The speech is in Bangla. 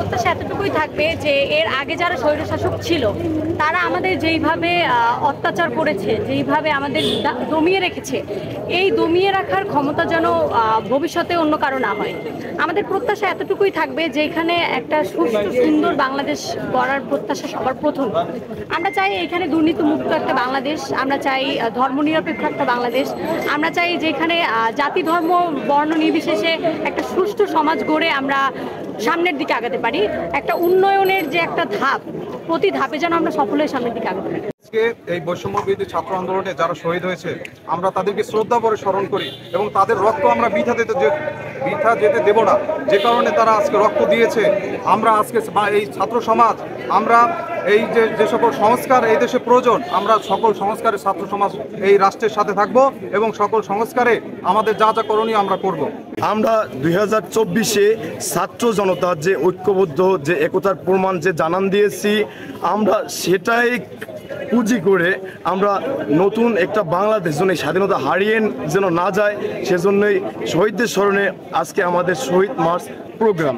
প্রত্যাশা এতটুকুই থাকবে যে এর আগে যারা স্বৈরশাসক ছিল তারা আমাদের যেইভাবে অত্যাচার করেছে, যেইভাবে আমাদের দমিয়ে রেখেছে, এই দমিয়ে রাখার ক্ষমতা যেন ভবিষ্যতে অন্য কারো না হয়। আমাদের প্রত্যাশা এতটুকুই থাকবে যে এখানে একটা সুষ্ঠু সুন্দর বাংলাদেশ গড়ার প্রত্যাশা সবার প্রথম। আমরা চাই এখানে দুর্নীতিমুক্ত একটা বাংলাদেশ, আমরা চাই ধর্মনিরপেক্ষ একটা বাংলাদেশ, আমরা চাই যে এখানে জাতি ধর্ম বর্ণ নির্বিশেষে একটা সুষ্ঠু সমাজ গড়ে আমরা সামনের দিকে আগাতে পারি। একটা উন্নয়নের যে একটা ধাপ, প্রতি ধাপে যেন আমরা সফল হয়ে সামনের দিকে আগাতে পারি। এই বৈষম্য বিরোধী ছাত্র আন্দোলনে যারা শহীদ হয়েছে আমরা তাদেরকে শ্রদ্ধা করে স্মরণ করি এবং তাদের রক্ত আমরা বৃথা যেতে দেব না। যে কারণে তারা আজকে রক্ত দিয়েছে, আমরা আজকে এই ছাত্র সমাজ, আমরা এই যে সকল সংস্কার এই দেশে প্রয়োজন, আমরা সকল সংস্কারে ছাত্র সমাজ এই রাষ্ট্রের সাথে থাকব এবং সকল সংস্কারে আমাদের যা যা করণীয় আমরা করব। আমরা 2024-এ ছাত্র জনতার যে ঐক্যবদ্ধ যে একতার প্রমাণ যে জানান দিয়েছি, আমরা সেটাই পুঁজি করে আমরা নতুন একটা বাংলাদেশ যেন স্বাধীনতা হারিয়ে যেন না যায়, সেজন্যই শহীদদের স্মরণে আজকে আমাদের শহীদ মার্চ প্রোগ্রাম।